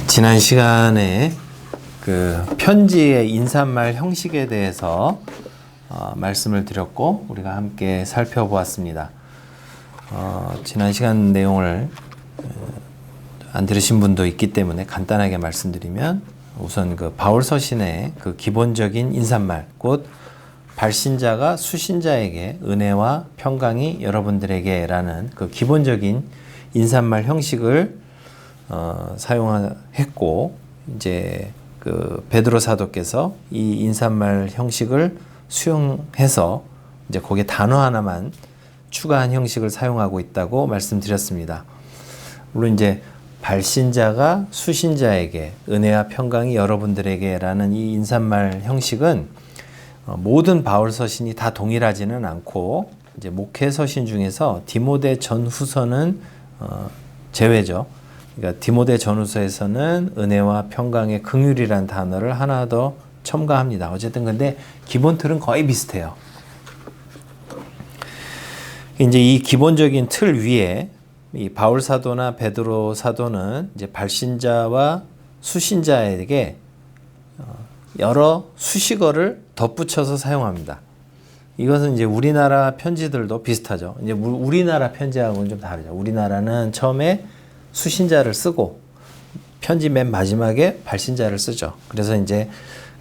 지난 시간에 그 편지의 인사말 형식에 대해서 말씀을 드렸고 우리가 함께 살펴보았습니다. 지난 시간 내용을 안 들으신 분도 있기 때문에 간단하게 말씀드리면 우선 그 바울 서신의 그 기본적인 인사말, 곧 발신자가 수신자에게 은혜와 평강이 여러분들에게라는 그 기본적인 인사말 형식을 사용했고, 이제 그 베드로 사도께서 이 인사말 형식을 수용해서 이제 거기에 단어 하나만 추가한 형식을 사용하고 있다고 말씀드렸습니다. 물론 이제 발신자가 수신자에게 은혜와 평강이 여러분들에게라는 이 인사말 형식은 모든 바울 서신이 다 동일하지는 않고, 이제 목회 서신 중에서 디모데 전후서는 제외죠. 그러니까 디모데 전후서에서는 은혜와 평강의 긍휼이라는 단어를 하나 더 첨가합니다. 어쨌든 근데 기본 틀은 거의 비슷해요. 이제 이 기본적인 틀 위에 이 바울 사도나 베드로 사도는 이제 발신자와 수신자에게 여러 수식어를 덧붙여서 사용합니다. 이것은 이제 우리나라 편지들도 비슷하죠. 이제 우리나라 편지하고는 좀 다르죠. 우리나라는 처음에 수신자를 쓰고 편지 맨 마지막에 발신자를 쓰죠. 그래서 이제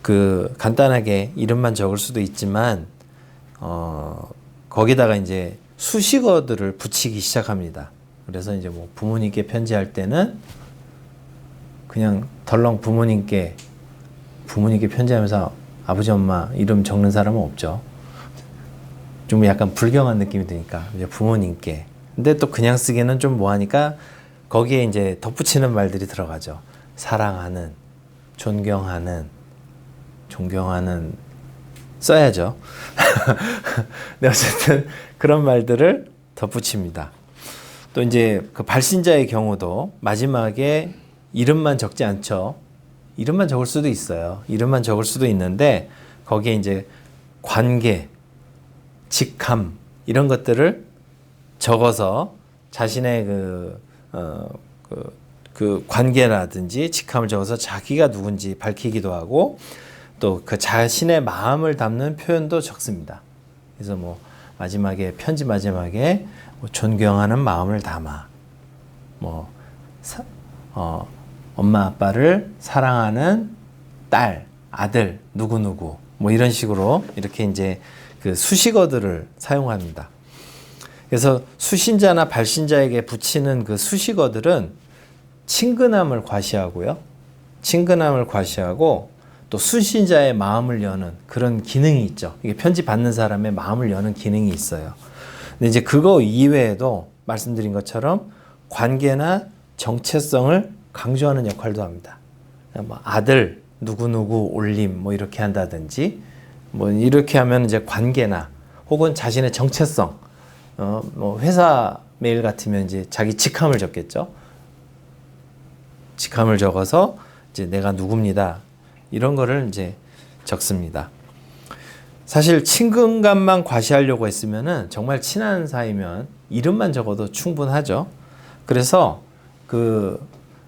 그 간단하게 이름만 적을 수도 있지만 거기다가 이제 수식어들을 붙이기 시작합니다. 그래서 이제 뭐 부모님께 편지할 때는 그냥 덜렁 부모님께 편지하면서 아버지 엄마 이름 적는 사람은 없죠. 좀 약간 불경한 느낌이 드니까 이제 부모님께. 근데 또 그냥 쓰기는 좀 뭐하니까 거기에 이제 덧붙이는 말들이 들어가죠. 사랑하는, 존경하는 써야죠. 네, 어쨌든 그런 말들을 덧붙입니다. 또 이제 그 발신자의 경우도 마지막에 이름만 적지 않죠. 이름만 적을 수도 있어요. 이름만 적을 수도 있는데 거기에 이제 관계, 직함 이런 것들을 적어서 자신의 그 관계라든지 직함을 적어서 자기가 누군지 밝히기도 하고, 또 그 자신의 마음을 담는 표현도 적습니다. 그래서 뭐 편지 마지막에 뭐 존경하는 마음을 담아, 엄마 아빠를 사랑하는 딸, 아들 누구누구 뭐 이런 식으로 이렇게 이제 그 수식어들을 사용합니다. 그래서 수신자나 발신자에게 붙이는 그 수식어들은 친근함을 과시하고요. 친근함을 과시하고 또 수신자의 마음을 여는 그런 기능이 있죠. 이게 편지 받는 사람의 마음을 여는 기능이 있어요. 근데 이제 그거 이외에도 말씀드린 것처럼 관계나 정체성을 강조하는 역할도 합니다. 뭐 아들 누구누구 올림 뭐 이렇게 한다든지, 뭐 이렇게 하면 이제 관계나 혹은 자신의 정체성, 뭐 회사 메일 같으면 이제 자기 직함을 적겠죠. 직함을 적어서 이제 내가 누굽니다. 이런 거를 이제 적습니다. 사실 친근감만 과시하려고 했으면은 정말 친한 사이면 이름만 적어도 충분하죠. 그래서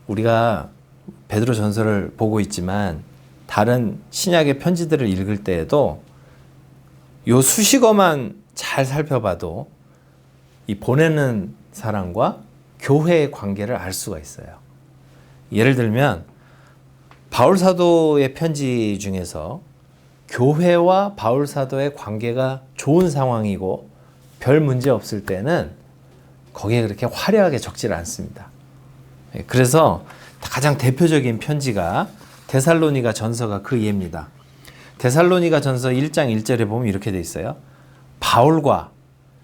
우리가 베드로 전서를 보고 있지만 다른 신약의 편지들을 읽을 때에도 요 수식어만 잘 살펴봐도 이 보내는 사람과 교회의 관계를 알 수가 있어요. 예를 들면 바울 사도의 편지 중에서 교회와 바울 사도의 관계가 좋은 상황이고 별 문제 없을 때는 거기에 그렇게 화려하게 적지를 않습니다. 그래서 가장 대표적인 편지가 데살로니가 전서가 그 예입니다. 데살로니가 전서 1장 1절에 보면 이렇게 돼 있어요. 바울과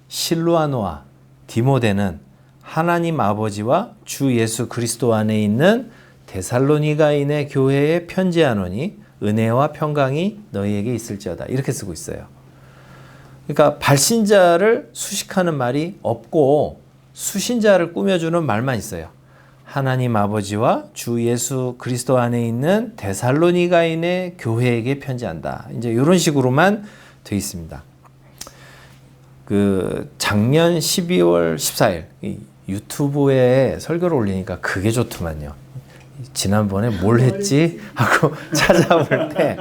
실루아노와 디모데는 하나님 아버지와 주 예수 그리스도 안에 있는 데살로니가인의 교회에 편지하노니 은혜와 평강이 너희에게 있을지어다. 이렇게 쓰고 있어요. 그러니까 발신자를 수식하는 말이 없고 수신자를 꾸며주는 말만 있어요. 하나님 아버지와 주 예수 그리스도 안에 있는 데살로니가인의 교회에게 편지한다. 이제 이런 식으로만 되어 있습니다. 작년 12월 14일 유튜브에 설교를 올리니까 그게 좋더만요. 지난번에 뭘 했지? 하고 찾아볼 때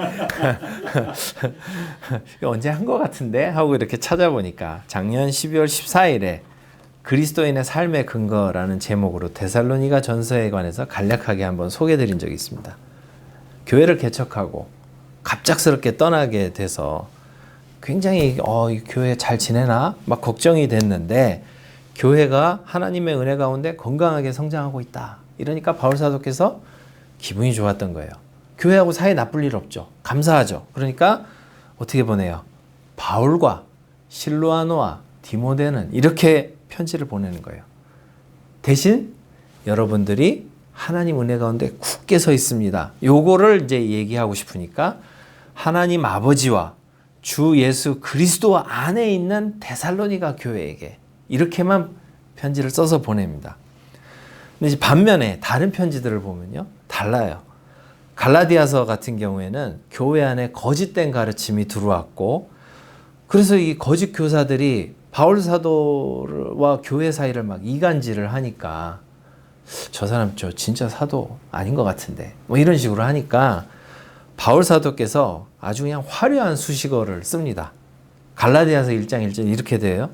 언제 한 것 같은데? 하고 이렇게 찾아보니까 작년 12월 14일에 그리스도인의 삶의 근거라는 제목으로 데살로니가 전서에 관해서 간략하게 한번 소개해드린 적이 있습니다. 교회를 개척하고 갑작스럽게 떠나게 돼서 굉장히 이 교회 잘 지내나? 막 걱정이 됐는데 교회가 하나님의 은혜 가운데 건강하게 성장하고 있다. 이러니까 바울 사도께서 기분이 좋았던 거예요. 교회하고 사이 나쁠 일 없죠. 감사하죠. 그러니까 어떻게 보내요? 바울과 실로아노와 디모데는 이렇게 편지를 보내는 거예요. 대신 여러분들이 하나님 은혜 가운데 굳게 서 있습니다. 요거를 이제 얘기하고 싶으니까 하나님 아버지와 주 예수 그리스도 안에 있는 데살로니가 교회에게 이렇게만 편지를 써서 보냅니다. 근데 이제 반면에 다른 편지들을 보면요, 달라요. 갈라디아서 같은 경우에는 교회 안에 거짓된 가르침이 들어왔고, 그래서 이 거짓 교사들이 바울 사도와 교회 사이를 막 이간질을 하니까 저 사람 저 진짜 사도 아닌 것 같은데 뭐 이런 식으로 하니까 바울 사도께서 아주 그냥 화려한 수식어를 씁니다. 갈라디아서 1장 1절 이렇게 돼요.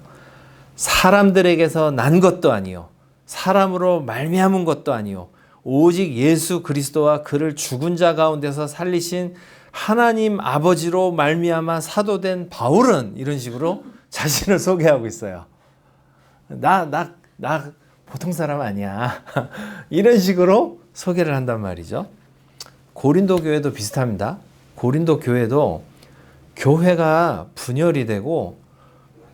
사람들에게서 난 것도 아니요 사람으로 말미암은 것도 아니요 오직 예수 그리스도와 그를 죽은 자 가운데서 살리신 하나님 아버지로 말미암아 사도된 바울은 이런 식으로 자신을 소개하고 있어요. 나 보통 사람 아니야. 이런 식으로 소개를 한단 말이죠. 고린도 교회도 비슷합니다. 고린도 교회도 교회가 분열이 되고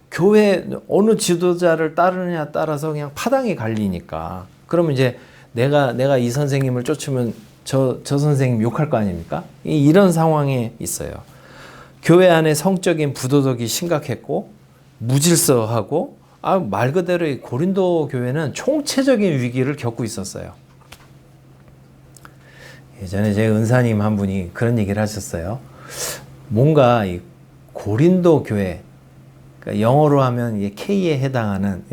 교회 어느 지도자를 따르느냐 따라서 그냥 파당이 갈리니까 그러면 이제 내가 이 선생님을 쫓으면 저 선생님 욕할 거 아닙니까? 이런 상황에 있어요. 교회 안에 성적인 부도덕이 심각했고 무질서하고 말 그대로 고린도 교회는 총체적인 위기를 겪고 있었어요. 예전에 제 은사님 한 분이 그런 얘기를 하셨어요. 뭔가 이 고린도 교회, 그러니까 영어로 하면 이게 K에 해당하는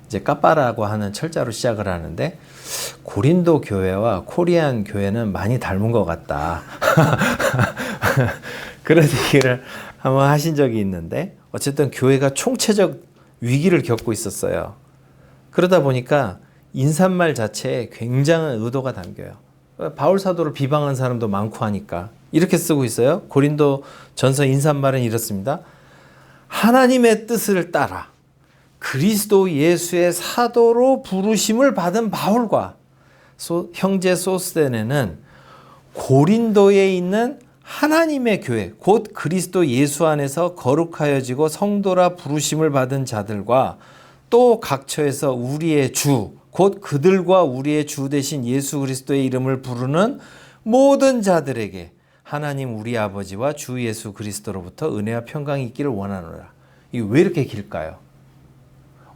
이제 까빠라고 하는 철자로 시작을 하는데 고린도 교회와 코리안 교회는 많이 닮은 것 같다. 그런 얘기를 한번 하신 적이 있는데 어쨌든 교회가 총체적 위기를 겪고 있었어요. 그러다 보니까 인사말 자체에 굉장한 의도가 담겨요. 바울 사도를 비방한 사람도 많고 하니까 이렇게 쓰고 있어요. 고린도 전서 인사말은 이렇습니다. 하나님의 뜻을 따라 그리스도 예수의 사도로 부르심을 받은 바울과 형제 소스데네는 고린도에 있는 하나님의 교회 곧 그리스도 예수 안에서 거룩하여지고 성도라 부르심을 받은 자들과 또 각처에서 우리의 주 곧 그들과 우리의 주 되신 예수 그리스도의 이름을 부르는 모든 자들에게 하나님 우리 아버지와 주 예수 그리스도로부터 은혜와 평강이 있기를 원하노라. 이게 왜 이렇게 길까요?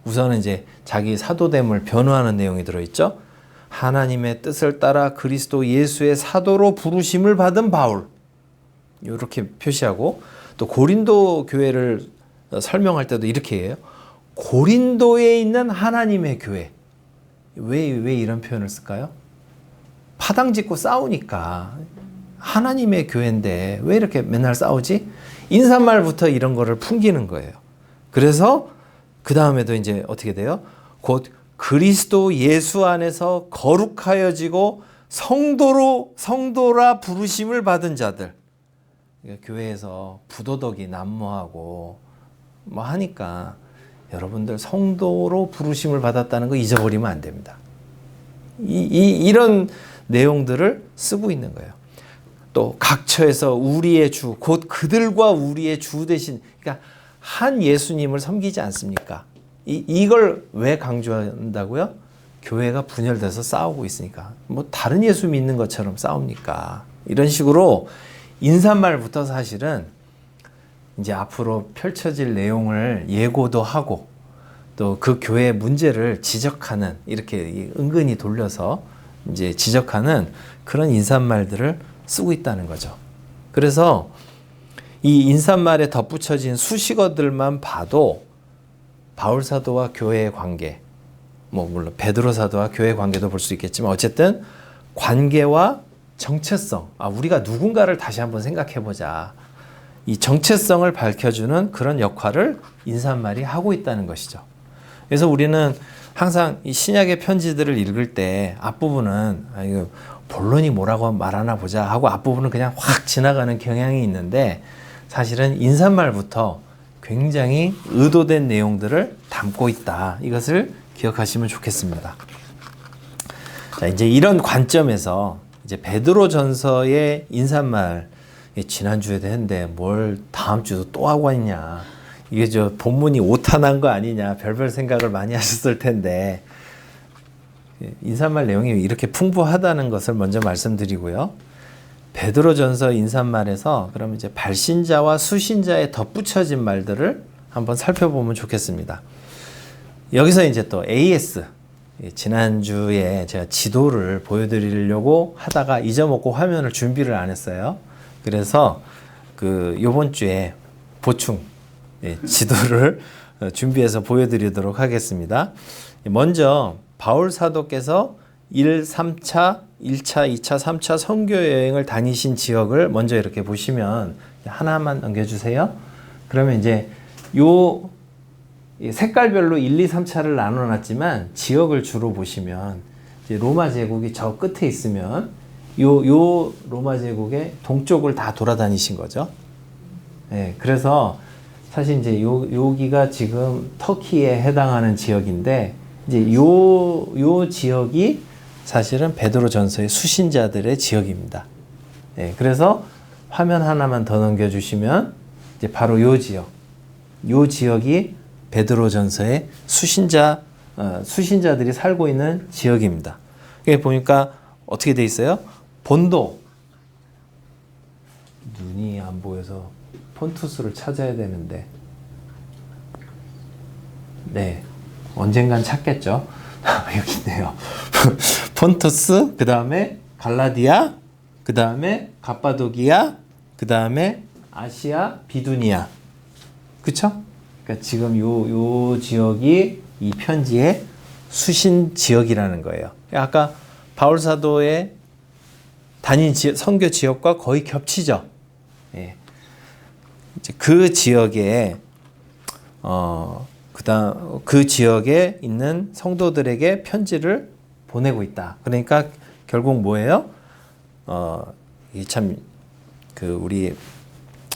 우선은 이제 자기 사도됨을 변호하는 내용이 들어있죠. 하나님의 뜻을 따라 그리스도 예수의 사도로 부르심을 받은 바울 이렇게 표시하고 또 고린도 교회를 설명할 때도 이렇게 해요. 고린도에 있는 하나님의 교회. 왜 이런 표현을 쓸까요? 파당 짓고 싸우니까 하나님의 교회인데 왜 이렇게 맨날 싸우지? 인사말부터 이런 거를 풍기는 거예요. 그래서 그 다음에도 이제 어떻게 돼요? 곧 그리스도 예수 안에서 거룩하여지고 성도라 부르심을 받은 자들. 그러니까 교회에서 부도덕이 난무하고 뭐 하니까 여러분들 성도로 부르심을 받았다는 거 잊어버리면 안 됩니다. 이런 내용들을 쓰고 있는 거예요. 또 각처에서 우리의 주, 곧 그들과 우리의 주 대신, 그러니까 한 예수님을 섬기지 않습니까? 이걸 왜 강조한다고요? 교회가 분열돼서 싸우고 있으니까. 뭐 다른 예수 믿는 것처럼 싸웁니까? 이런 식으로 인사말부터 사실은 이제 앞으로 펼쳐질 내용을 예고도 하고 또 그 교회의 문제를 지적하는 이렇게 은근히 돌려서 이제 지적하는 그런 인사말들을 쓰고 있다는 거죠. 그래서 이 인사말에 덧붙여진 수식어들만 봐도 바울 사도와 교회의 관계, 뭐 물론 베드로 사도와 교회의 관계도 볼 수 있겠지만 어쨌든 관계와 정체성, 우리가 누군가를 다시 한번 생각해보자. 이 정체성을 밝혀주는 그런 역할을 인사말이 하고 있다는 것이죠. 그래서 우리는 항상 이 신약의 편지들을 읽을 때 앞부분은 이거 본론이 뭐라고 말하나 보자 하고 앞부분은 그냥 확 지나가는 경향이 있는데 사실은 인사말부터 굉장히 의도된 내용들을 담고 있다. 이것을 기억하시면 좋겠습니다. 자, 이제 이런 관점에서 이제 베드로전서의 인사말 지난주에도 했는데 뭘 다음 주도 또 하고 있냐. 이게 저 본문이 오타난 거 아니냐. 별별 생각을 많이 하셨을 텐데 인사말 내용이 이렇게 풍부하다는 것을 먼저 말씀드리고요. 베드로전서 인사말에서 그럼 이제 발신자와 수신자에 덧붙여진 말들을 한번 살펴보면 좋겠습니다. 여기서 이제 또 AS, 지난주에 제가 지도를 보여드리려고 하다가 잊어먹고 화면을 준비를 안 했어요. 그래서 요번 주에 보충 지도를 준비해서 보여드리도록 하겠습니다. 먼저 바울 사도께서 1차, 2차, 3차 선교 여행을 다니신 지역을 먼저 이렇게 보시면 하나만 넘겨주세요. 그러면 이제 요 색깔별로 1, 2, 3차를 나눠놨지만 지역을 주로 보시면 이제 로마 제국이 저 끝에 있으면 요 로마 제국의 동쪽을 다 돌아다니신 거죠. 네, 그래서 사실 이제 여기가 지금 터키에 해당하는 지역인데 이제 요 지역이 사실은 베드로전서의 수신자들의 지역입니다. 네, 그래서 화면 하나만 더 넘겨주시면 이제 바로 요 지역이 베드로전서의 수신자들이 살고 있는 지역입니다. 여기 보니까 어떻게 돼 있어요? 본도. 눈이 안 보여서 폰투스를 찾아야 되는데. 네. 언젠간 찾겠죠. 여기 있네요. 폰투스, 그 다음에 갈라디아, 그 다음에 갑바도기아, 그 다음에 아시아, 비두니아. 그쵸? 그러니까 지금 요 지역이 이 편지의 수신 지역이라는 거예요. 아까 바울 사도의 다닌 선교 지역과 거의 겹치죠. 예. 이제 그 지역에 그 지역에 있는 성도들에게 편지를 보내고 있다. 그러니까 결국 뭐예요? 우리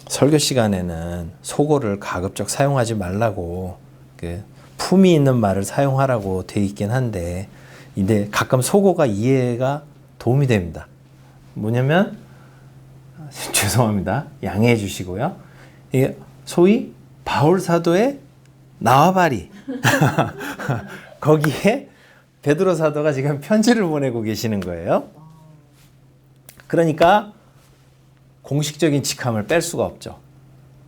설교 시간에는 속어를 가급적 사용하지 말라고 품위 있는 말을 사용하라고 돼 있긴 한데 근데 가끔 속어가 이해가 도움이 됩니다. 뭐냐면 죄송합니다. 양해해 주시고요. 소위 바울 사도의 나와바리 거기에 베드로 사도가 지금 편지를 보내고 계시는 거예요. 그러니까 공식적인 직함을 뺄 수가 없죠.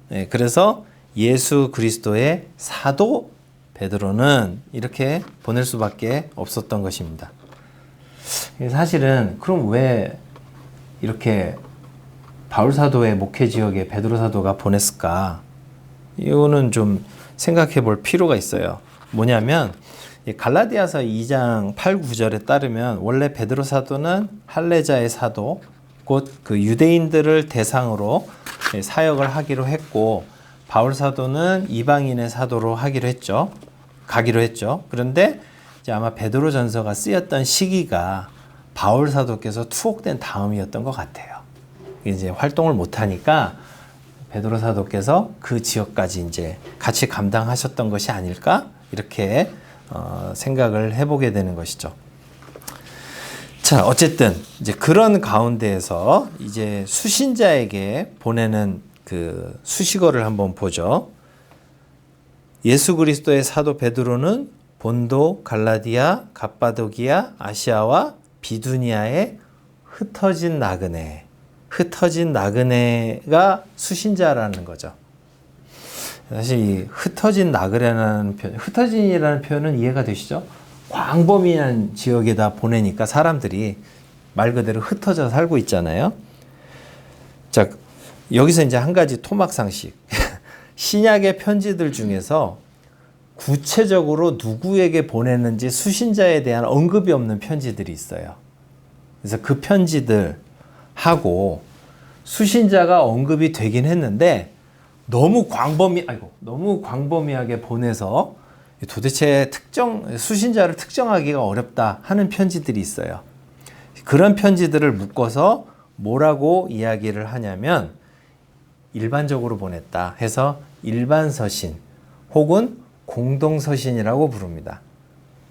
네, 그래서 예수 그리스도의 사도 베드로는 이렇게 보낼 수밖에 없었던 것입니다. 사실은 그럼 왜 이렇게 바울 사도의 목회 지역에 베드로 사도가 보냈을까? 이거는 좀 생각해 볼 필요가 있어요. 뭐냐면 갈라디아서 2장 8, 9절에 따르면 원래 베드로 사도는 할례자의 사도, 곧 그 유대인들을 대상으로 사역을 하기로 했고 바울 사도는 이방인의 사도로 가기로 했죠. 그런데 이제 아마 베드로 전서가 쓰였던 시기가 바울 사도께서 투옥된 다음이었던 것 같아요. 이제 활동을 못 하니까 베드로 사도께서 그 지역까지 이제 같이 감당하셨던 것이 아닐까 이렇게 생각을 해보게 되는 것이죠. 자, 어쨌든 이제 그런 가운데에서 이제 수신자에게 보내는 그 수식어를 한번 보죠. 예수 그리스도의 사도 베드로는 본도, 갈라디아, 갑바도기아, 아시아와 비두니아에 흩어진 나그네가 수신자라는 거죠. 사실 이 흩어진이라는 표현은 이해가 되시죠? 광범위한 지역에다 보내니까 사람들이 말 그대로 흩어져 살고 있잖아요. 자, 여기서 이제 한 가지 토막상식. 신약의 편지들 중에서 구체적으로 누구에게 보냈는지 수신자에 대한 언급이 없는 편지들이 있어요. 그래서 그 편지들하고 수신자가 언급이 되긴 했는데 너무 광범위하게 보내서 도대체 수신자를 특정하기가 어렵다 하는 편지들이 있어요. 그런 편지들을 묶어서 뭐라고 이야기를 하냐면 일반적으로 보냈다 해서 일반서신 혹은 공동서신이라고 부릅니다.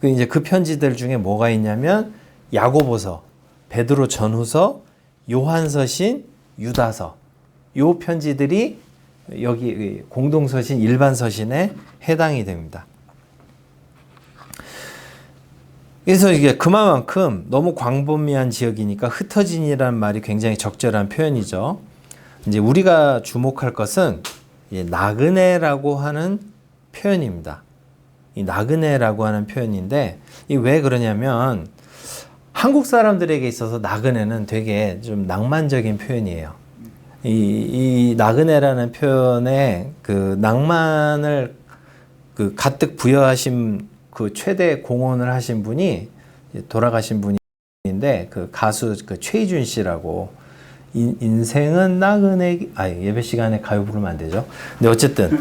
이제 그 편지들 중에 뭐가 있냐면 야고보서, 베드로 전후서, 요한서신, 유다서 요 편지들이 여기 공동서신, 일반서신에 해당이 됩니다. 그래서 이게 그만큼 너무 광범위한 지역이니까 흩어진이라는 말이 굉장히 적절한 표현이죠. 이제 우리가 주목할 것은 나그네라고 하는 표현입니다. 이 나그네라고 하는 표현인데 왜 그러냐면 한국 사람들에게 있어서 나그네는 되게 좀 낭만적인 표현이에요. 이 나그네라는 표현에 그 낭만을 그 가득 부여하신 그 최대 공헌을 하신 분이 돌아가신 분인데 그 가수 그 최희준 씨라고 인생은 나그네 예배 시간에 가요 부르면 안 되죠. 근데 어쨌든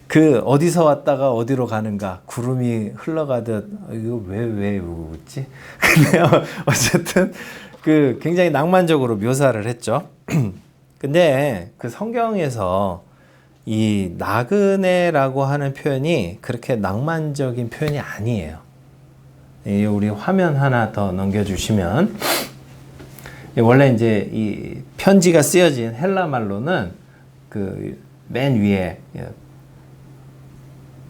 그 어디서 왔다가 어디로 가는가 구름이 흘러가듯 이거 왜 웃지? 근데 어쨌든 그 굉장히 낭만적으로 묘사를 했죠. 근데 그 성경에서 이 나그네라고 하는 표현이 그렇게 낭만적인 표현이 아니에요. 우리 화면 하나 더 넘겨주시면 원래 이제 이 편지가 쓰여진 헬라 말로는 그 맨 위에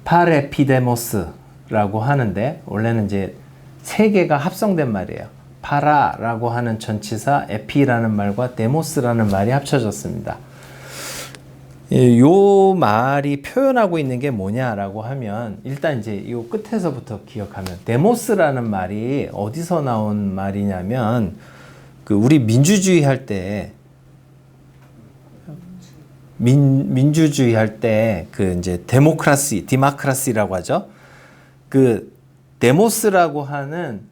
파레피데모스라고 하는데 원래는 이제 세 개가 합성된 말이에요. 파라라고 하는 전치사, 에피라는 말과 데모스라는 말이 합쳐졌습니다. 요 말이 표현하고 있는 게 뭐냐라고 하면 일단 이제 요 끝에서부터 기억하면 데모스라는 말이 어디서 나온 말이냐면 그 우리 민주주의 할 때 민주주의 할 때 그 이제 디마크라시라고 하죠. 그 데모스라고 하는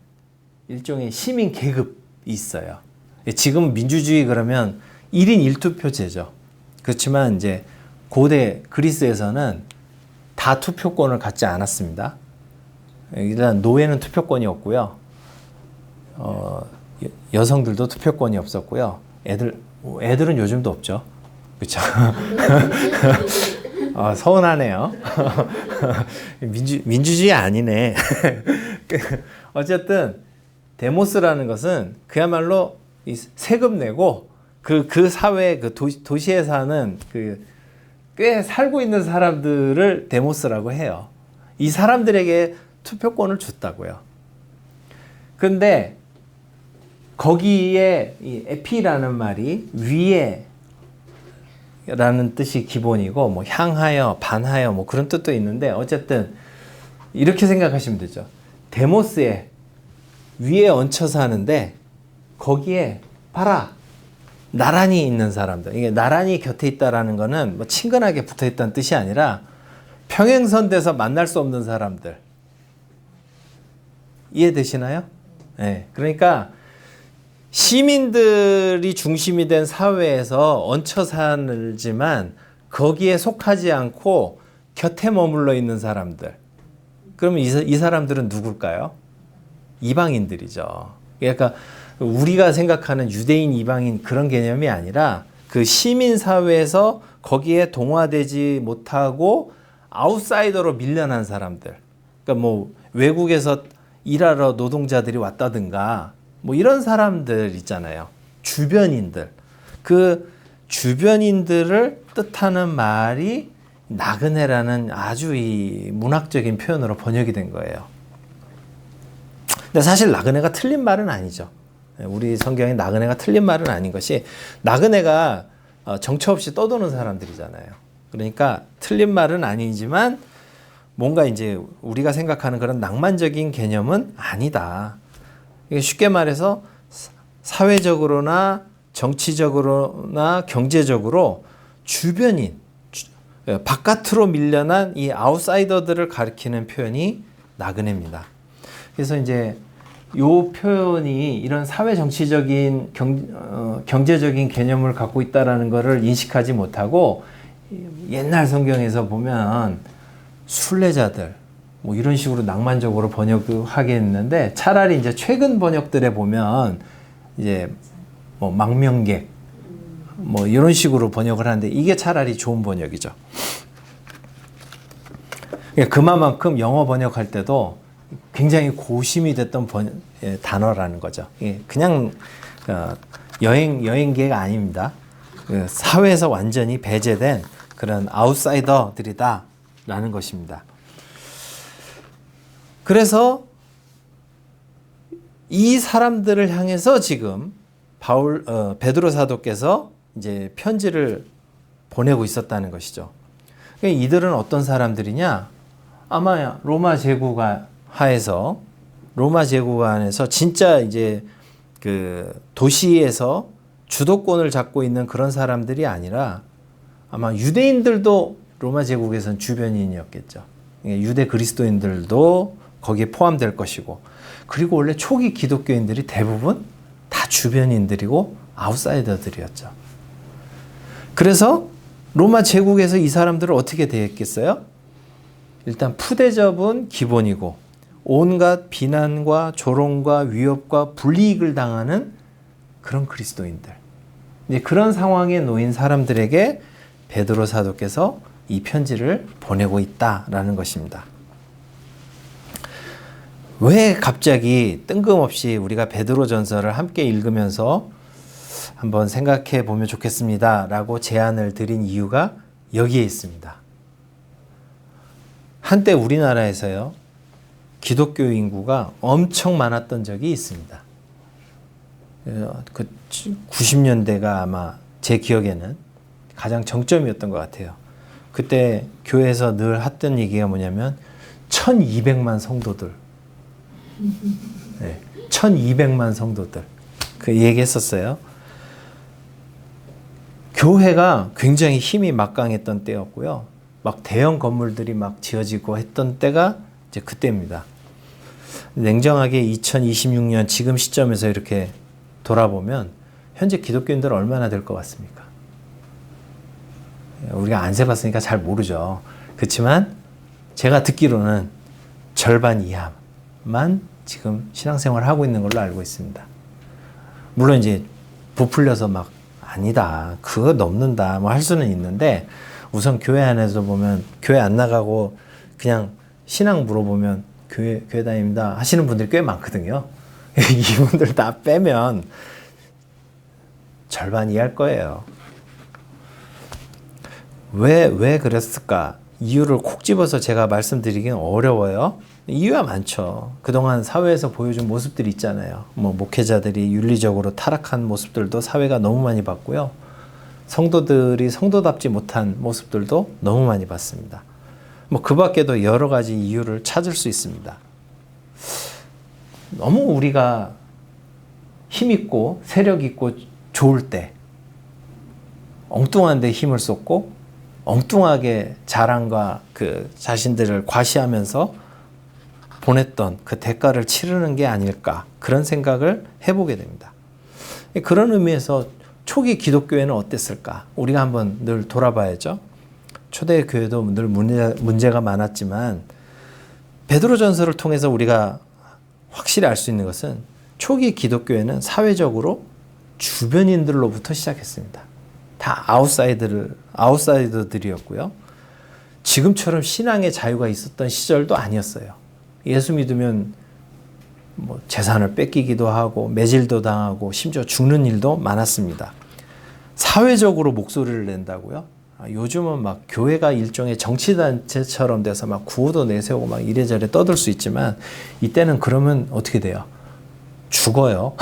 일종의 시민 계급이 있어요. 지금 민주주의 그러면 1인 1투표제죠. 그렇지만 이제 고대 그리스에서는 다 투표권을 갖지 않았습니다. 일단 노예는 투표권이 없고요. 여성들도 투표권이 없었고요. 애들은 요즘도 없죠. 그렇죠? 서운하네요. 민주주의 아니네. 어쨌든 데모스라는 것은 그야말로 세금 내고 그 사회 그 도시에 사는 그 꽤 살고 있는 사람들을 데모스라고 해요. 이 사람들에게 투표권을 줬다고요. 근데 거기에 이 에피라는 말이 위에 라는 뜻이 기본이고 뭐 향하여, 반하여 뭐 그런 뜻도 있는데 어쨌든 이렇게 생각하시면 되죠. 데모스에 위에 얹혀 사는데 거기에 봐라 나란히 있는 사람들. 이게 나란히 곁에 있다라는 거는 뭐 친근하게 붙어 있다는 뜻이 아니라 평행선대에서 만날 수 없는 사람들. 이해되시나요? 네. 그러니까 시민들이 중심이 된 사회에서 얹혀 살지만 거기에 속하지 않고 곁에 머물러 있는 사람들. 그러면 이 사람들은 누굴까요? 이방인들이죠. 그러니까 우리가 생각하는 유대인, 이방인 그런 개념이 아니라 그 시민 사회에서 거기에 동화되지 못하고 아웃사이더로 밀려난 사람들. 그러니까 뭐 외국에서 일하러 노동자들이 왔다든가 뭐 이런 사람들 있잖아요. 주변인들. 그 주변인들을 뜻하는 말이 나그네라는 아주 이 문학적인 표현으로 번역이 된 거예요. 근데 사실 나그네가 틀린 말은 아니죠. 우리 성경에 나그네가 틀린 말은 아닌 것이 나그네가 정처 없이 떠도는 사람들이잖아요. 그러니까 틀린 말은 아니지만 뭔가 이제 우리가 생각하는 그런 낭만적인 개념은 아니다. 쉽게 말해서 사회적으로나 정치적으로나 경제적으로 주변인, 바깥으로 밀려난 이 아웃사이더들을 가리키는 표현이 나그네입니다. 그래서 이제 요 표현이 이런 사회 정치적인 경제적인 개념을 갖고 있다라는 것을 인식하지 못하고 옛날 성경에서 보면 순례자들 뭐 이런 식으로 낭만적으로 번역하게 했는데 차라리 이제 최근 번역들에 보면 이제 뭐 망명객 뭐 이런 식으로 번역을 하는데 이게 차라리 좋은 번역이죠. 그만큼 영어 번역할 때도 굉장히 고심이 됐던 단어라는 거죠. 그냥 여행객 아닙니다. 사회에서 완전히 배제된 그런 아웃사이더들이다라는 것입니다. 그래서 이 사람들을 향해서 지금 베드로 사도께서 이제 편지를 보내고 있었다는 것이죠. 이들은 어떤 사람들이냐? 아마 로마 제국 하에서 진짜 이제 그 도시에서 주도권을 잡고 있는 그런 사람들이 아니라 아마 유대인들도 로마 제국에서는 주변인이었겠죠. 유대 그리스도인들도 거기에 포함될 것이고, 그리고 원래 초기 기독교인들이 대부분 다 주변인들이고 아웃사이더들이었죠. 그래서 로마 제국에서 이 사람들을 어떻게 대했겠어요? 일단 푸대접은 기본이고 온갖 비난과 조롱과 위협과 불이익을 당하는 그런 그리스도인들. 이제 그런 상황에 놓인 사람들에게 베드로 사도께서 이 편지를 보내고 있다라는 것입니다. 왜 갑자기 뜬금없이 우리가 베드로전서를 함께 읽으면서 한번 생각해 보면 좋겠습니다 라고 제안을 드린 이유가 여기에 있습니다. 한때 우리나라에서요, 기독교 인구가 엄청 많았던 적이 있습니다. 그 90년대가 아마 제 기억에는 가장 정점이었던 것 같아요. 그때 교회에서 늘 했던 얘기가 뭐냐면 1200만 성도들. 네, 1200만 성도들. 그 얘기했었어요. 교회가 굉장히 힘이 막강했던 때였고요. 막 대형 건물들이 막 지어지고 했던 때가 이제 그때입니다. 냉정하게 2026년 지금 시점에서 이렇게 돌아보면 현재 기독교인들은 얼마나 될 것 같습니까? 우리가 안 세봤으니까 잘 모르죠. 그렇지만 제가 듣기로는 절반 이하만 지금 신앙생활을 하고 있는 걸로 알고 있습니다. 물론 이제 부풀려서 막 아니다, 그거 넘는다 뭐 할 수는 있는데, 우선 교회 안에서 보면 교회 안 나가고 그냥 신앙 물어보면 교회 다닙니다 하시는 분들이 꽤 많거든요. 이분들 다 빼면 절반 이할 거예요. 왜 그랬을까? 이유를 콕 집어서 제가 말씀드리기는 어려워요. 이유가 많죠. 그동안 사회에서 보여준 모습들이 있잖아요. 뭐 목회자들이 윤리적으로 타락한 모습들도 사회가 너무 많이 봤고요. 성도들이 성도답지 못한 모습들도 너무 많이 봤습니다. 뭐 그 밖에도 여러 가지 이유를 찾을 수 있습니다. 너무 우리가 힘있고 세력있고 좋을 때 엉뚱한 데 힘을 쏟고 엉뚱하게 자랑과 그 자신들을 과시하면서 보냈던 그 대가를 치르는 게 아닐까, 그런 생각을 해보게 됩니다. 그런 의미에서 초기 기독교회는 어땠을까? 우리가 한번 늘 돌아봐야죠. 초대교회도 늘 문제가 많았지만 베드로전서를 통해서 우리가 확실히 알 수 있는 것은 초기 기독교회는 사회적으로 주변인들로부터 시작했습니다. 다 아웃사이더들이었고요. 지금처럼 신앙의 자유가 있었던 시절도 아니었어요. 예수 믿으면 뭐 재산을 뺏기기도 하고 매질도 당하고 심지어 죽는 일도 많았습니다. 사회적으로 목소리를 낸다고요? 요즘은 막 교회가 일종의 정치단체처럼 돼서 막 구호도 내세우고 막 이래저래 떠들 수 있지만, 이때는 그러면 어떻게 돼요? 죽어요.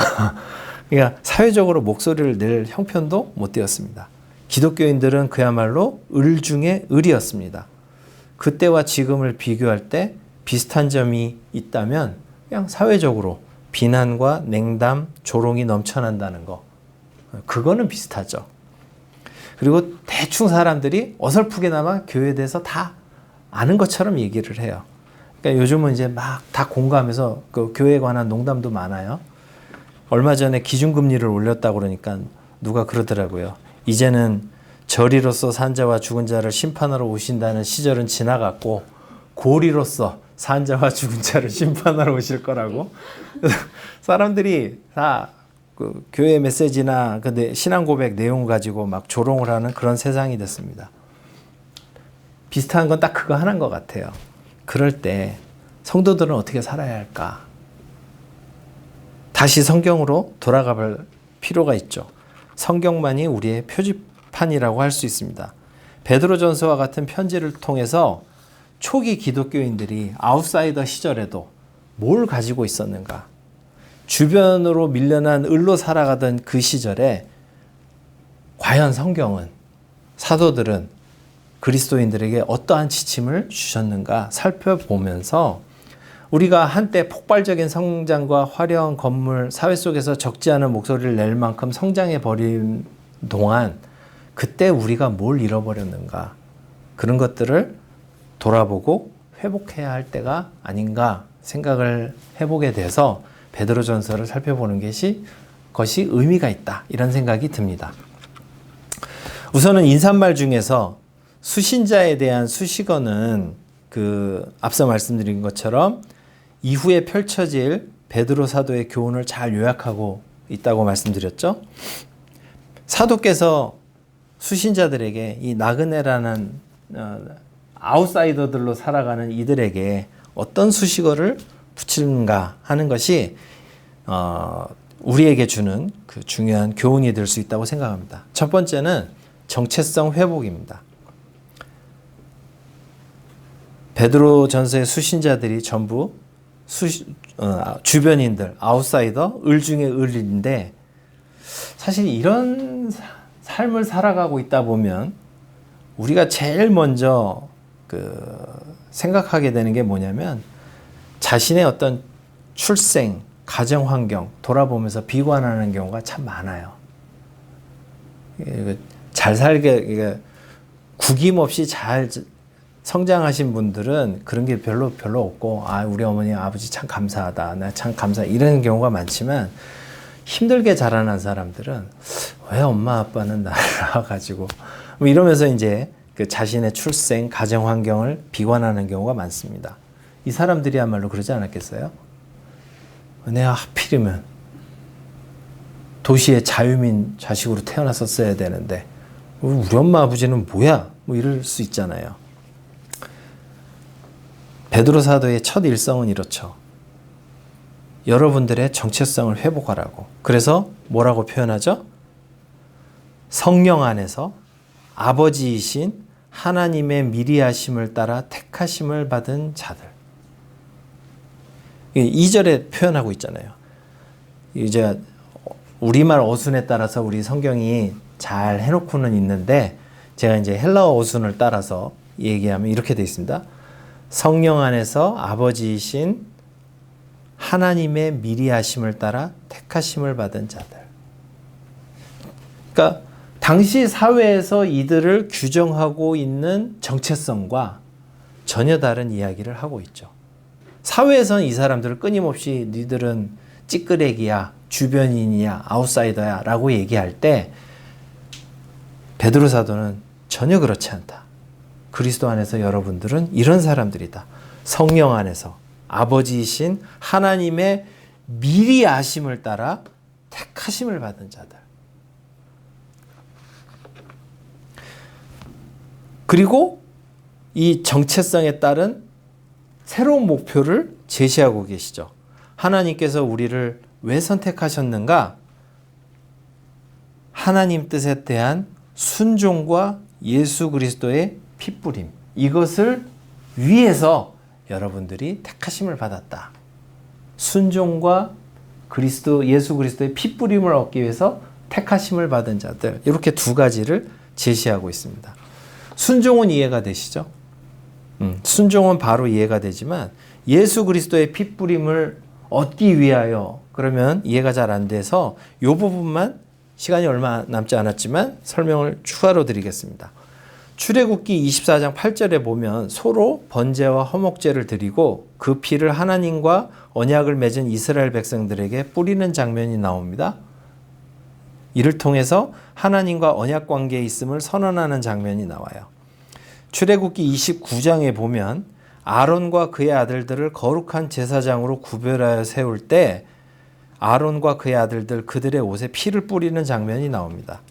그러니까 사회적으로 목소리를 낼 형편도 못 되었습니다. 기독교인들은 그야말로 을 중에 을이었습니다. 그때와 지금을 비교할 때 비슷한 점이 있다면 그냥 사회적으로 비난과 냉담, 조롱이 넘쳐난다는 거, 그거는 비슷하죠. 그리고 대충 사람들이 어설프게나마 교회에 대해서 다 아는 것처럼 얘기를 해요. 그러니까 요즘은 이제 막 다 공감해서 그 교회에 관한 농담도 많아요. 얼마 전에 기준금리를 올렸다고 그러니까 누가 그러더라고요. 이제는 저리로서 산 자와 죽은 자를 심판하러 오신다는 시절은 지나갔고 고리로서 산 자와 죽은 자를 심판하러 오실 거라고. 사람들이 다 그 교회 메시지나 그 신앙 고백 내용을 가지고 막 조롱을 하는 그런 세상이 됐습니다. 비슷한 건 딱 그거 하나인 것 같아요. 그럴 때 성도들은 어떻게 살아야 할까? 다시 성경으로 돌아가 볼 필요가 있죠. 성경만이 우리의 표지판이라고 할 수 있습니다. 베드로전서와 같은 편지를 통해서 초기 기독교인들이 아웃사이더 시절에도 뭘 가지고 있었는가? 주변으로 밀려난 을로 살아가던 그 시절에 과연 성경은, 사도들은 그리스도인들에게 어떠한 지침을 주셨는가 살펴보면서 우리가 한때 폭발적인 성장과 화려한 건물, 사회 속에서 적지 않은 목소리를 낼 만큼 성장해 버린 동안 그때 우리가 뭘 잃어버렸는가, 그런 것들을 돌아보고 회복해야 할 때가 아닌가 생각을 해보게 돼서 베드로전서를 살펴보는 것이 의미가 있다, 이런 생각이 듭니다. 우선은 인사말 중에서 수신자에 대한 수식어는 그 앞서 말씀드린 것처럼 이후에 펼쳐질 베드로 사도의 교훈을 잘 요약하고 있다고 말씀드렸죠. 사도께서 수신자들에게 이 나그네라는 아웃사이더들로 살아가는 이들에게 어떤 수식어를 붙이는가 하는 것이 우리에게 주는 그 중요한 교훈이 될 수 있다고 생각합니다. 첫 번째는 정체성 회복입니다. 베드로 전서의 수신자들이 전부 주변인들, 아웃사이더, 을 중에 을인데, 사실 이런 삶을 살아가고 있다 보면 우리가 제일 먼저 생각하게 되는 게 뭐냐면 자신의 어떤 출생, 가정 환경 돌아보면서 비관하는 경우가 참 많아요. 잘 살게, 구김없이 잘 성장하신 분들은 그런 게 별로 없고, 우리 어머니 아버지 참 감사하다, 나 참 감사하다, 이런 경우가 많지만, 힘들게 자라난 사람들은 왜 엄마 아빠는 나를 낳아가지고 뭐 이러면서 이제 그 자신의 출생, 가정 환경을 비관하는 경우가 많습니다. 이 사람들이야말로 그러지 않았겠어요? 내가 하필이면 도시의 자유민 자식으로 태어났었어야 되는데 우리 엄마 아버지는 뭐야? 뭐 이럴 수 있잖아요. 베드로 사도의 첫 일성은 이렇죠. 여러분들의 정체성을 회복하라고. 그래서 뭐라고 표현하죠? 성령 안에서 아버지이신 하나님의 미리 하심을 따라 택하심을 받은 자들. 2절에 표현하고 있잖아요. 이제 우리말 어순에 따라서 우리 성경이 잘 해놓고는 있는데, 제가 이제 헬라어 어순을 따라서 얘기하면 이렇게 되어 있습니다. 성령 안에서 아버지이신 하나님의 미리 하심을 따라 택하심을 받은 자들. 그러니까 당시 사회에서 이들을 규정하고 있는 정체성과 전혀 다른 이야기를 하고 있죠. 사회에서는 이 사람들을 끊임없이 니들은 찌끄레기야, 주변인이야, 아웃사이더야 라고 얘기할 때 베드로 사도는 전혀 그렇지 않다. 그리스도 안에서 여러분들은 이런 사람들이다. 성령 안에서 아버지이신 하나님의 미리 아심을 따라 택하심을 받은 자들. 그리고 이 정체성에 따른 새로운 목표를 제시하고 계시죠. 하나님께서 우리를 왜 선택하셨는가? 하나님 뜻에 대한 순종과 예수 그리스도의 피뿌림, 이것을 위해서 여러분들이 택하심을 받았다. 순종과 예수 그리스도의 피뿌림을 얻기 위해서 택하심을 받은 자들, 이렇게 두 가지를 제시하고 있습니다. 순종은 이해가 되시죠? 순종은 바로 이해가 되지만 예수 그리스도의 피뿌림을 얻기 위하여, 그러면 이해가 잘 안 돼서 이 부분만 시간이 얼마 남지 않았지만 설명을 추가로 드리겠습니다. 출애굽기 24장 8절에 보면 서로 번제와 화목제를 드리고 그 피를 하나님과 언약을 맺은 이스라엘 백성들에게 뿌리는 장면이 나옵니다. 이를 통해서 하나님과 언약 관계에 있음을 선언하는 장면이 나와요. 출애굽기 29장에 보면 아론과 그의 아들들을 거룩한 제사장으로 구별하여 세울 때 아론과 그의 아들들 그들의 옷에 피를 뿌리는 장면이 나옵니다.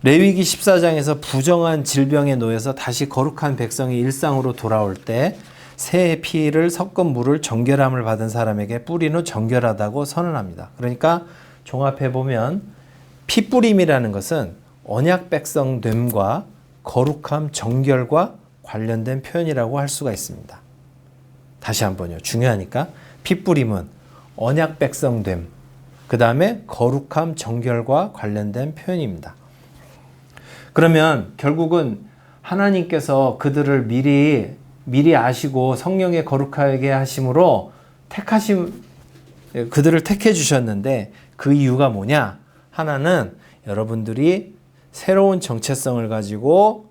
레위기 14장에서 부정한 질병에 놓여서 다시 거룩한 백성이 일상으로 돌아올 때 새의 피를 섞은 물을 정결함을 받은 사람에게 뿌린 후 정결하다고 선언합니다. 그러니까 종합해 보면 피 뿌림이라는 것은 언약 백성 됨과 거룩함, 정결과 관련된 표현이라고 할 수가 있습니다. 다시 한번요. 중요하니까 피 뿌림은 언약 백성 됨, 그 다음에 거룩함, 정결과 관련된 표현입니다. 그러면 결국은 하나님께서 그들을 미리 아시고 성령의 거룩하게 하심으로 그들을 택해 주셨는데 그 이유가 뭐냐? 하나는 여러분들이 새로운 정체성을 가지고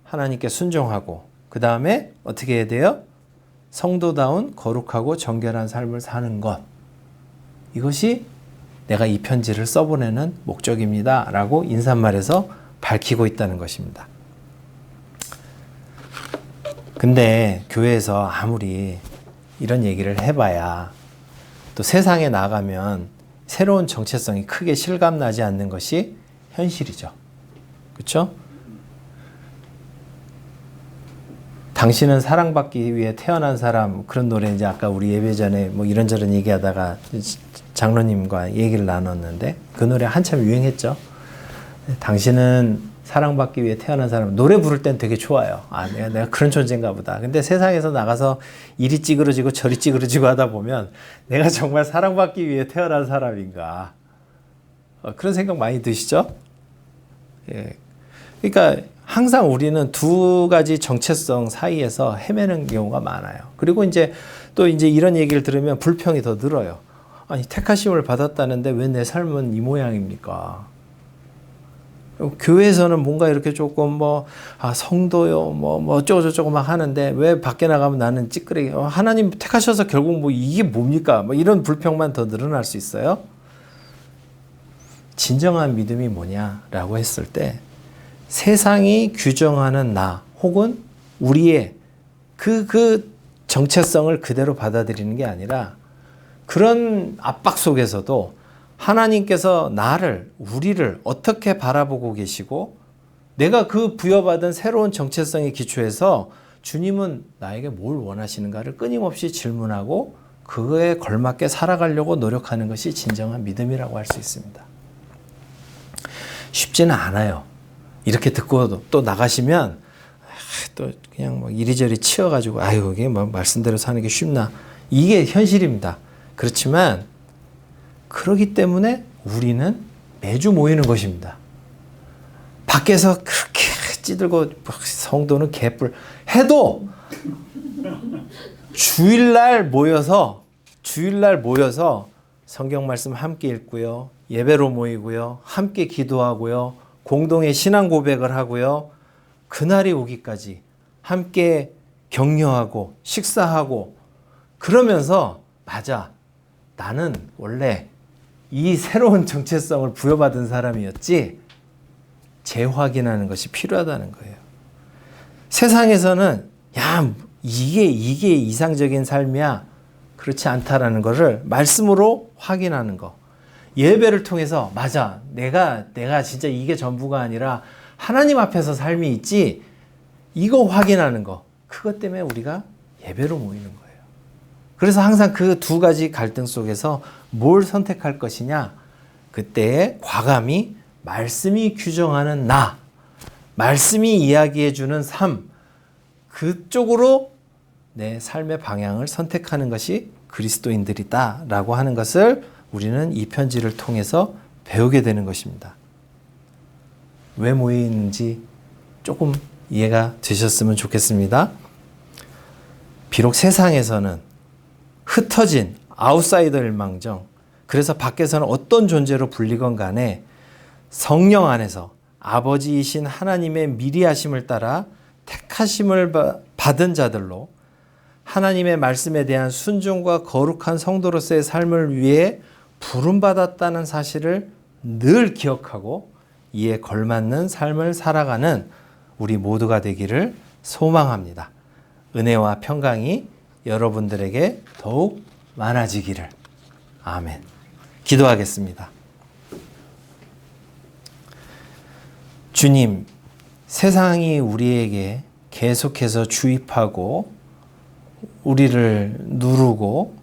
하나님께 순종하고 그 다음에 어떻게 해야 돼요? 성도다운 거룩하고 정결한 삶을 사는 것. 이것이 내가 이 편지를 써보내는 목적입니다. 라고 인사말에서 밝히고 있다는 것입니다. 근데 교회에서 아무리 이런 얘기를 해봐야 또 세상에 나가면 새로운 정체성이 크게 실감나지 않는 것이 현실이죠. 그렇죠? 당신은 사랑받기 위해 태어난 사람, 그런 노래 이제 아까 우리 예배 전에 뭐 이런저런 얘기하다가 장로님과 얘기를 나눴는데 그 노래 한참 유행했죠. 당신은 사랑받기 위해 태어난 사람, 노래 부를 땐 되게 좋아요. 아, 내가 그런 존재인가 보다. 근데 세상에서 나가서 이리 찌그러지고 저리 찌그러지고 하다 보면 내가 정말 사랑받기 위해 태어난 사람인가. 그런 생각 많이 드시죠? 예. 그러니까 항상 우리는 두 가지 정체성 사이에서 헤매는 경우가 많아요. 그리고 이제 또 이제 이런 얘기를 들으면 불평이 더 늘어요. 아니, 택하심을 받았다는데 왜 내 삶은 이 모양입니까? 교회에서는 뭔가 이렇게 조금 성도요, 어쩌고저쩌고 막 하는데 왜 밖에 나가면 나는 찌끄레기, 하나님 택하셔서 결국 뭐 이게 뭡니까? 이런 불평만 더 늘어날 수 있어요. 진정한 믿음이 뭐냐라고 했을 때 세상이 규정하는 나 혹은 우리의 그 정체성을 그대로 받아들이는 게 아니라 그런 압박 속에서도 하나님께서 우리를 어떻게 바라보고 계시고 내가 그 부여받은 새로운 정체성에 기초해서 주님은 나에게 뭘 원하시는가를 끊임없이 질문하고 그거에 걸맞게 살아가려고 노력하는 것이 진정한 믿음이라고 할 수 있습니다. 쉽지는 않아요. 이렇게 듣고 또 나가시면 또 그냥 이리저리 치여가지고 이게 말씀대로 사는 게 쉽나. 이게 현실입니다. 그렇지만 그렇기 때문에 우리는 매주 모이는 것입니다. 밖에서 그렇게 찌들고 성도는 개뿔 해도 주일날 모여서 성경 말씀 함께 읽고요. 예배로 모이고요. 함께 기도하고요. 공동의 신앙 고백을 하고요. 그날이 오기까지 함께 격려하고 식사하고 그러면서 맞아. 나는 원래 이 새로운 정체성을 부여받은 사람이었지 재확인하는 것이 필요하다는 거예요. 세상에서는 이게 이상적인 삶이야. 그렇지 않다라는 것을 말씀으로 확인하는 거. 예배를 통해서 맞아. 내가 진짜 이게 전부가 아니라 하나님 앞에서 삶이 있지. 이거 확인하는 거. 그것 때문에 우리가 예배로 모이는 거예요. 그래서 항상 그 두 가지 갈등 속에서 뭘 선택할 것이냐. 그때 과감히 말씀이 규정하는 나, 말씀이 이야기해주는 삶, 그쪽으로 내 삶의 방향을 선택하는 것이 그리스도인들이다라고 하는 것을 우리는 이 편지를 통해서 배우게 되는 것입니다. 왜 모이는지 조금 이해가 되셨으면 좋겠습니다. 비록 세상에서는 흩어진 아웃사이더일망정, 그래서 밖에서는 어떤 존재로 불리건 간에 성령 안에서 아버지이신 하나님의 미리 하심을 따라 택하심을 받은 자들로 하나님의 말씀에 대한 순종과 거룩한 성도로서의 삶을 위해 부름받았다는 사실을 늘 기억하고 이에 걸맞는 삶을 살아가는 우리 모두가 되기를 소망합니다. 은혜와 평강이 여러분들에게 더욱 많아지기를. 아멘. 기도하겠습니다. 주님, 세상이 우리에게 계속해서 주입하고 우리를 누르고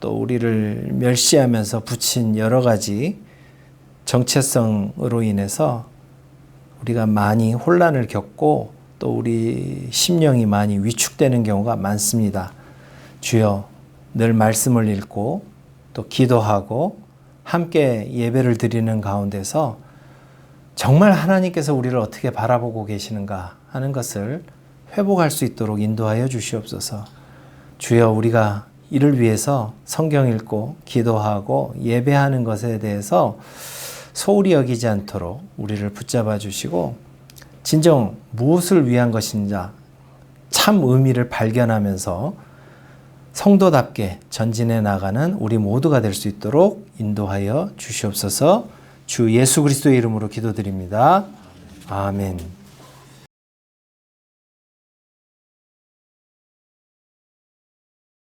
또 우리를 멸시하면서 붙인 여러 가지 정체성으로 인해서 우리가 많이 혼란을 겪고 또 우리 심령이 많이 위축되는 경우가 많습니다. 주여, 늘 말씀을 읽고 또 기도하고 함께 예배를 드리는 가운데서 정말 하나님께서 우리를 어떻게 바라보고 계시는가 하는 것을 회복할 수 있도록 인도하여 주시옵소서. 주여, 우리가 이를 위해서 성경 읽고 기도하고 예배하는 것에 대해서 소홀히 여기지 않도록 우리를 붙잡아 주시고 진정 무엇을 위한 것인지 참 의미를 발견하면서 성도답게 전진해 나가는 우리 모두가 될 수 있도록 인도하여 주시옵소서. 주 예수 그리스도의 이름으로 기도드립니다. 아멘.